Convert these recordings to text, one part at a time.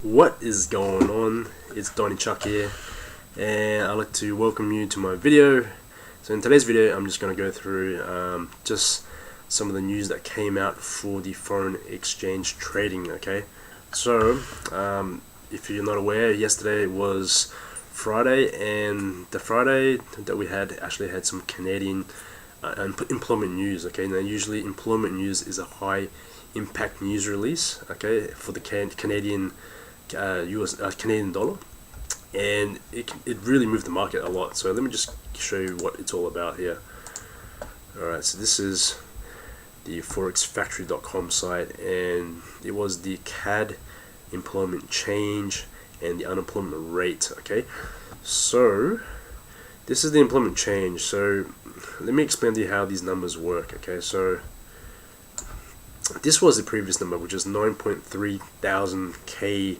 What is going on? It's Donny Chuck here, and I'd like to welcome you to my video. So in today's video, I'm just going to go through just some of the news that came out for the foreign exchange trading. Okay, so if you're not aware, yesterday was Friday, and the Friday that we had actually had some Canadian employment news. Okay, now usually employment news is a high impact news release, okay, for the Canadian Canadian dollar, and it really moved the market a lot. So let me just show you what it's all about here. Alright, so this is the forexfactory.com site, and it was the CAD Employment Change and the unemployment rate. Okay, so this is the employment change. So let me explain to you how these numbers work. Okay, so this was the previous number, which is 9.3 thousand K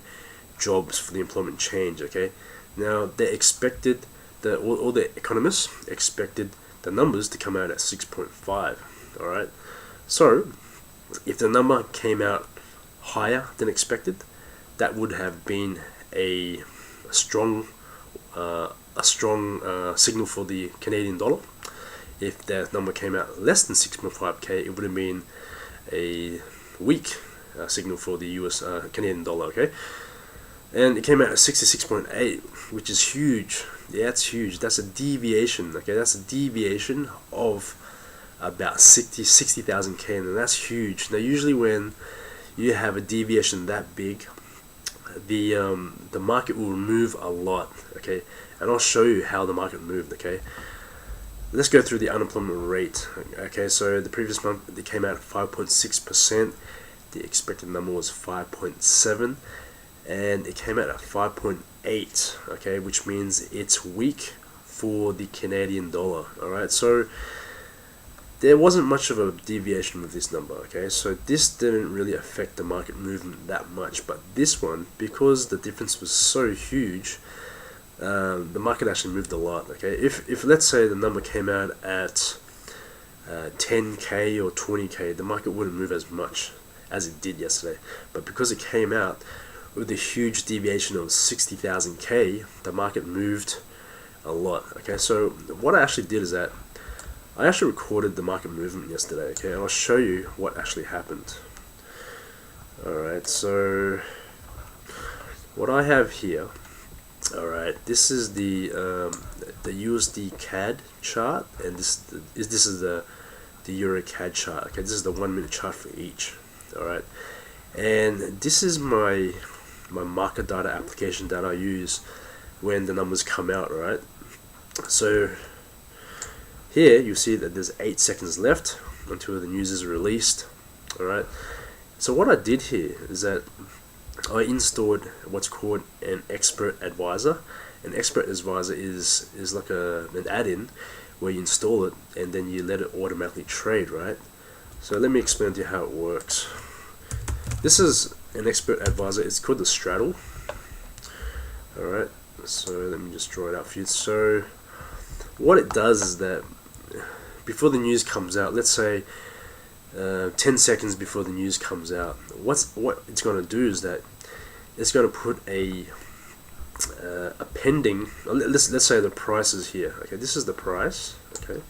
jobs for the employment change. Okay, now they expected all the economists expected the numbers to come out at 6.5. all right, so if the number came out higher than expected, that would have been a strong signal for the Canadian dollar. If that number came out less than 6.5K, it would have been a weak signal for the US Canadian dollar. Okay, and it came out at 66.8, which is huge. Yeah, it's huge. That's a deviation. Okay, that's a deviation of about 60,000 K, and that's huge. Now usually when you have a deviation that big, the market will move a lot. Okay, and I'll show you how the market moved. Okay, let's go through the unemployment rate. Okay, so the previous month it came out at 5.6%. The expected number was 5.7, and it came out at 5.8. okay, which means it's weak for the Canadian dollar. Alright, so there wasn't much of a deviation with this number. Okay, so this didn't really affect the market movement that much, but this one, because the difference was so huge, the market actually moved a lot. Okay, if let's say the number came out at 10K or 20K, the market wouldn't move as much as it did yesterday. But because it came out with a huge deviation of 60,000 K, the market moved a lot. Okay, so what I actually did is that I actually recorded the market movement yesterday. Okay, and I'll show you what actually happened. Alright, so what I have here, alright, this is the USD CAD chart, and this is the Euro CAD chart. Okay, this is the 1 minute chart for each. Alright, and this is my market data application that I use when the numbers come out. Right, so here you see that there's 8 seconds left until the news is released. Alright, so what I did here is that I installed what's called an expert advisor. An expert advisor is like an add-in where you install it and then you let it automatically trade. Right, so let me explain to you how it works. This is an expert advisor. It's called the straddle. Alright, so let me just draw it out for you. So what it does is that before the news comes out, let's say 10 seconds before the news comes out, what it's going to do is that it's going to put a pending, let's say the price is here. Okay, this is the price. Okay,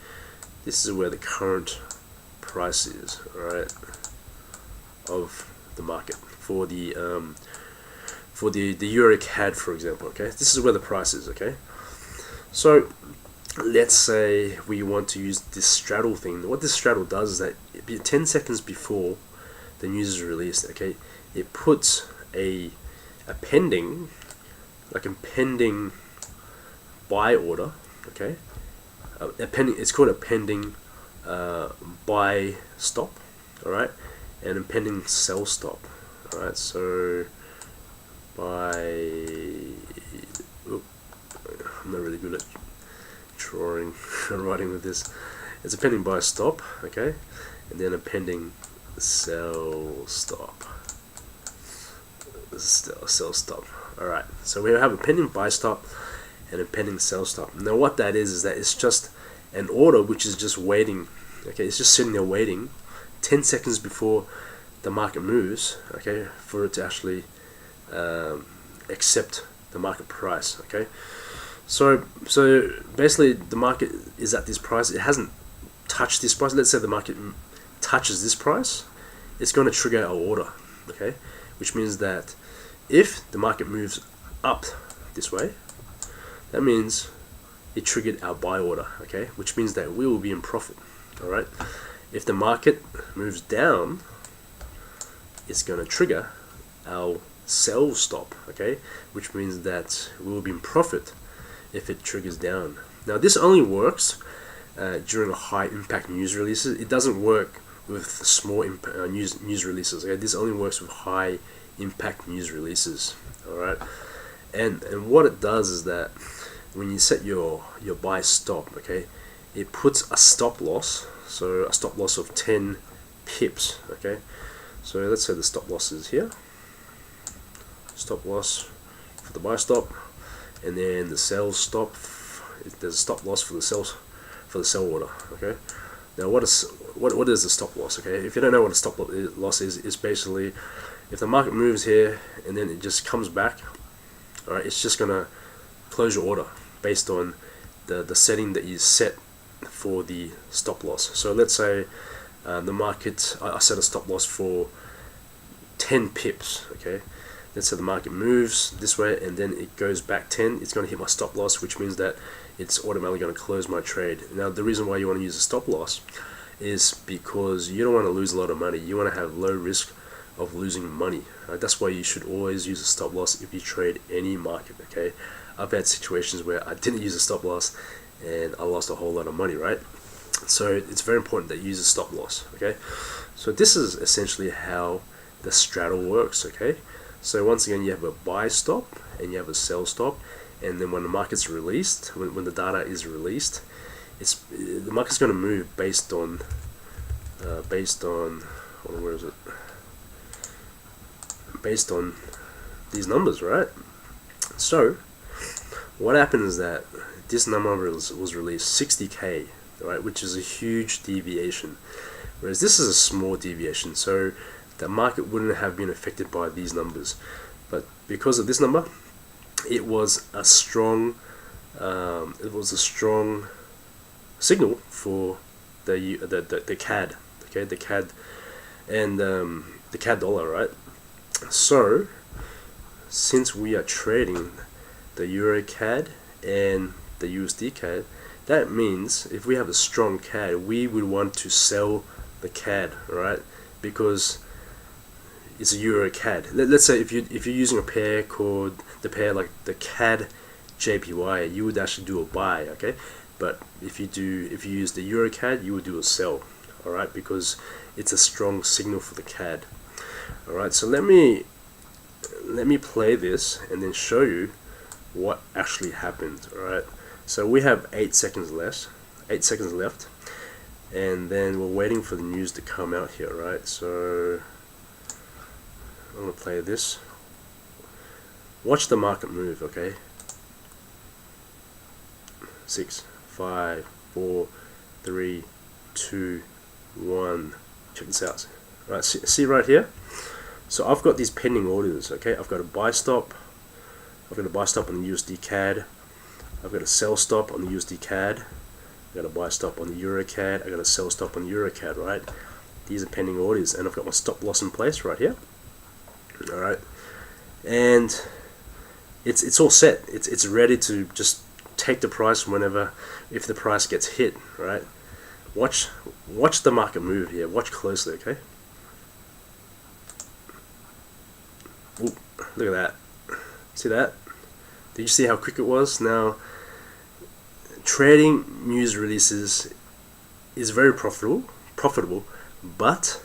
this is where the current price is. Alright, of the market for the Euro CAD, for example. Okay, this is where the price is. Okay, so let's say we want to use this straddle thing. What this straddle does is that 10 seconds before the news is released, okay, it puts a pending, like a pending buy order. Okay, it's called a pending buy stop. All right, and a pending sell stop. Alright, so I'm not really good at drawing and writing with this. It's a pending buy stop, okay, and then a pending sell stop. Sell stop. Alright, so we have a pending buy stop and a pending sell stop. Now what that is that it's just an order which is just waiting. Okay, it's just sitting there waiting 10 seconds before the market moves, okay, for it to actually accept the market price. Okay, so basically the market is at this price. It hasn't touched this price. Let's say the market touches this price, it's going to trigger our order. Okay, which means that if the market moves up this way, that means it triggered our buy order. Okay, which means that we will be in profit. All right. If the market moves down, it's going to trigger our sell stop. Okay, which means that we will be in profit if it triggers down. Now this only works during a high impact news releases. It doesn't work with small news releases. Okay, this only works with high impact news releases. All right, and what it does is that when you set your buy stop, okay, it puts a stop loss. So a stop loss of 10 pips. Okay, so let's say the stop loss is here. Stop loss for the buy stop, and then the sell stop. There's a stop loss for the sell order. Okay. Now what is the stop loss? Okay. If you don't know what a stop loss is, it's basically if the market moves here and then it just comes back. All right. It's just gonna close your order based on the setting that you set for the stop loss. So let's say the market, I set a stop loss for 10 pips. Okay. Let's say the market moves this way and then it goes back 10, it's going to hit my stop loss, which means that it's automatically going to close my trade. Now the reason why you want to use a stop loss is because you don't want to lose a lot of money. You want to have low risk of losing money. That's why you should always use a stop loss if you trade any market. Okay, I've had situations where I didn't use a stop loss and I lost a whole lot of money, right? So it's very important that you use a stop loss. Okay, so this is essentially how the straddle works. Okay, so once again, you have a buy stop and you have a sell stop, and then when the market's released, when the data is released, the market's going to move based on where is it? Based on these numbers, right? So what happened is that this number was released 60k, right, which is a huge deviation, whereas this is a small deviation. So the market wouldn't have been affected by these numbers, but because of this number, it was a strong signal for the CAD, okay, the CAD and the CAD dollar, right? So since we are trading the Euro CAD and the USD CAD, that means if we have a strong CAD, we would want to sell the CAD, right? Because it's a Euro CAD. Let's say if you're using a pair called the pair like the CAD JPY, you would actually do a buy, okay? But if you use the Euro CAD, you would do a sell, all right? Because it's a strong signal for the CAD. All right. So let me play this and then show you what actually happened. All right. So we have 8 seconds left. 8 seconds left, and then we're waiting for the news to come out here, right? So I'm gonna play this. Watch the market move, okay? 6, 5, 4, 3, 2, 1. Check this out. All right, see right here. So I've got these pending orders, okay? I've got a buy stop. I've got a buy stop on the USD CAD. I've got a sell stop on the USD CAD. I've got a buy stop on the Euro CAD. I've got a sell stop on the Euro CAD, right? These are pending orders, and I've got my stop loss in place right here. All right, and it's all set. It's ready to just take the price whenever, if the price gets hit, right? Watch the market move here. Watch closely, okay? Ooh, look at that. See that? Did you see how quick it was? Now, trading news releases is very profitable, but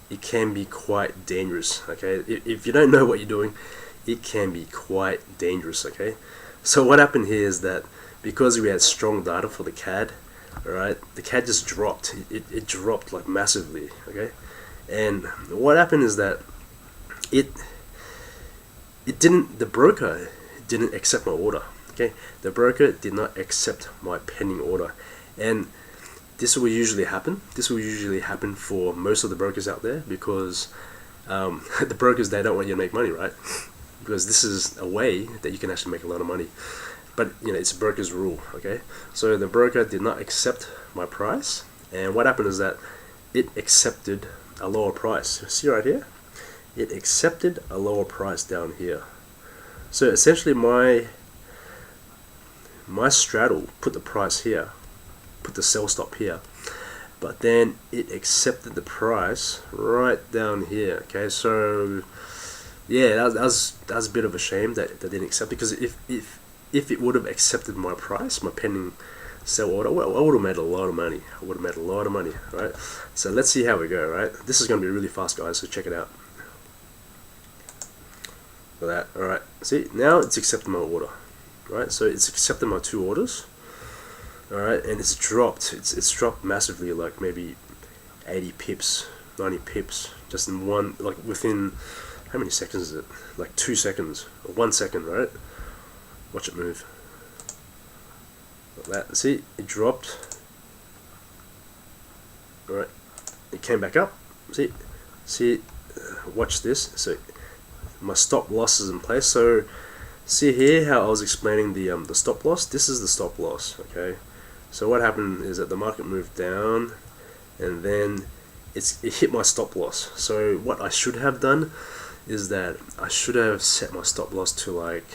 it can be quite dangerous, okay? If you don't know what you're doing, it can be quite dangerous, okay? So what happened here is that because we had strong data for the CAD, alright, the CAD just dropped. It dropped like massively, okay? And what happened is that the broker didn't accept my order, okay? The broker did not accept my pending order, and this will usually happen. This will usually happen for most of the brokers out there because the brokers, they don't want you to make money, right? because this is a way that you can actually make a lot of money. But it's a broker's rule, okay? So the broker did not accept my price, and what happened is that it accepted a lower price. See right here? It accepted a lower price down here. So essentially my straddle put the price here, put the sell stop here, but then it accepted the price right down here, okay? So yeah, that was a bit of a shame that they didn't accept, because if it would have accepted my price, my pending sell order, well, I would have made a lot of money. Right? So let's see how we go, right? This is going to be really fast, guys, so check it out. Look at that. Alright, see, now it's accepted my order, right? So it's accepted my 2 orders, alright, and it's dropped. It's dropped massively, like maybe 80 pips, 90 pips, just in one, like within, how many seconds is it? Like 2 seconds, or 1 second, right? Watch it move. Like that. See, it dropped. Alright, it came back up. See, watch this. So my stop loss is in place. So see here how I was explaining the stop loss. This is the stop loss, okay? So what happened is that the market moved down, and then it hit my stop loss. So what I should have done is that I should have set my stop loss to like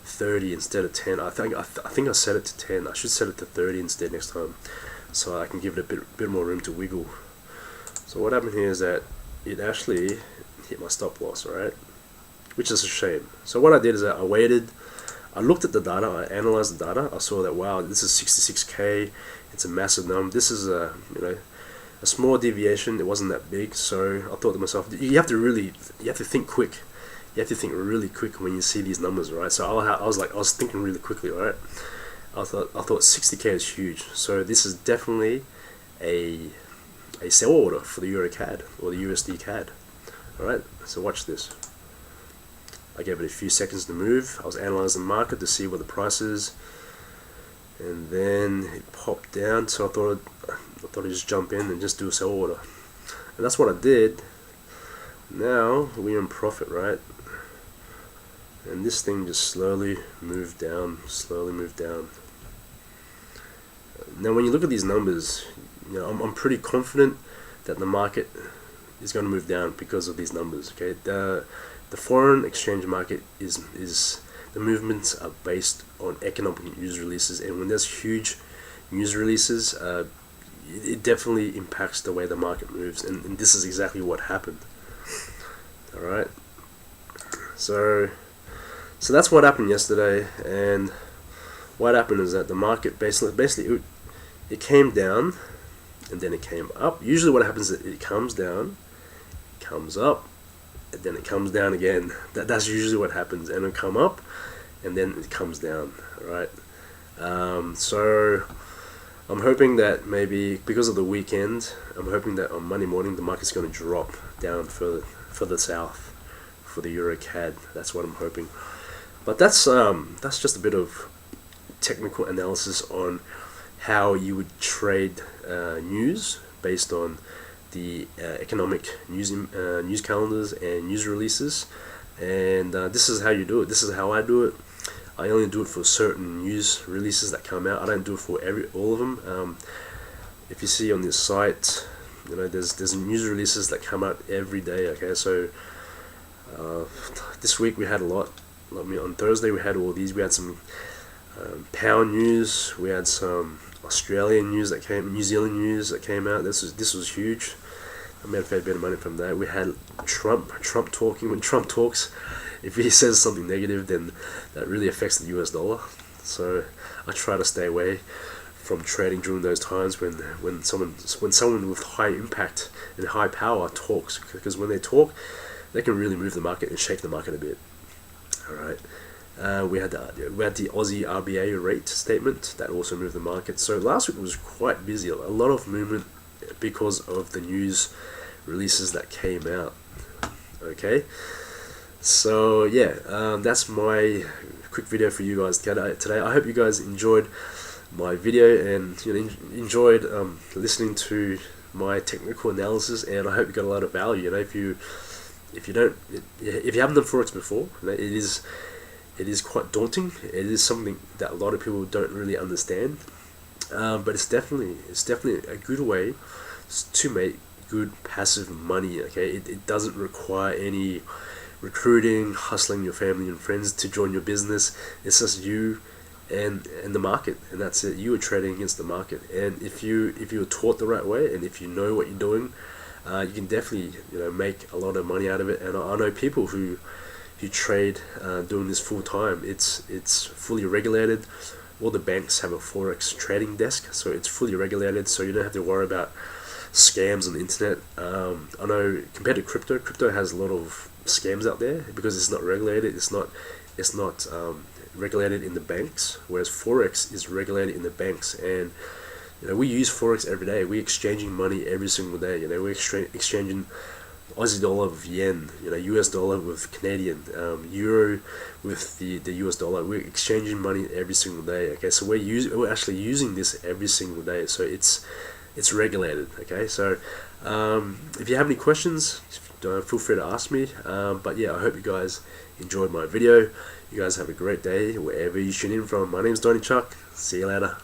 30 instead of 10. I think I set it to 10. I should set it to 30 instead next time, so I can give it a bit more room to wiggle. So what happened here is that it actually hit my stop loss, right? Which is a shame. So what I did is that I waited, I looked at the data, I analyzed the data, I saw that, wow, this is 66k, it's a massive number. This is a small deviation, it wasn't that big. So I thought to myself, you have to think quick. You have to think really quick when you see these numbers, right? So I was thinking really quickly, right? I thought 60k is huge. So this is definitely a sell order for the Euro CAD or the USD CAD. Alright, so watch this. I gave it a few seconds to move. I was analyzing the market to see what the price is, and then it popped down. So I thought I'd just jump in and just do a sell order, and that's what I did. Now we're in profit, right? And this thing just slowly moved down. Now when you look at these numbers, I'm pretty confident that the market is going to move down because of these numbers, okay? The foreign exchange market is the movements are based on economic news releases, and when there's huge news releases, it definitely impacts the way the market moves, and this is exactly what happened. Alright, so that's what happened yesterday. And what happened is that the market basically it came down, and then it came up. Usually what happens is it comes down, comes up, and then it comes down again. That's usually what happens, and it'll come up, and then it comes down, right? So I'm hoping that maybe because of the weekend, I'm hoping that on Monday morning the market's going to drop down further south for the Euro CAD. That's what I'm hoping. But that's just a bit of technical analysis on how you would trade news based on the economic news calendars and news releases, and this is how you do it. This is how I do it. I only do it for certain news releases that come out. I don't do it for all of them. If you see on this site, there's news releases that come out every day. Okay, so this week we had a lot. On Thursday we had all these. We had some pound news. We had some Australian news that came, New Zealand news that came out. This was huge. I made a fair bit of money from that. We had Trump talking. When Trump talks, if he says something negative, then that really affects the US dollar. So I try to stay away from trading during those times when someone with high impact and high power talks, because when they talk, they can really move the market and shake the market a bit. All right. We had the Aussie RBA rate statement that also moved the market. So last week was quite busy. A lot of movement because of the news releases that came out. Okay. So yeah, that's my quick video for you guys today. I hope you guys enjoyed my video and enjoyed listening to my technical analysis, and I hope you got a lot of value. if you haven't done Forex before, it is quite daunting. It is something that a lot of people don't really understand, but it's definitely a good way to make good passive money. Okay, it doesn't require any recruiting, hustling your family and friends to join your business. It's just you and the market, and that's it. You are trading against the market, and if you're taught the right way, and if you know what you're doing, you can definitely make a lot of money out of it. And I know people who trade doing this full time. It's fully regulated. All the banks have a Forex trading desk, so it's fully regulated, so you don't have to worry about scams on the internet. I know compared to crypto has a lot of scams out there because it's not regulated. It's not regulated in the banks, whereas Forex is regulated in the banks. And we use Forex every day. We're exchanging money every single day. We're exchanging Aussie dollar with yen, US dollar with Canadian, euro with the US dollar. We're exchanging money every single day. Okay, so we're actually using this every single day. So it's regulated. Okay, so if you have any questions, feel free to ask me. But yeah, I hope you guys enjoyed my video. You guys have a great day wherever you tune in from. My name's Donny Chuck. See you later.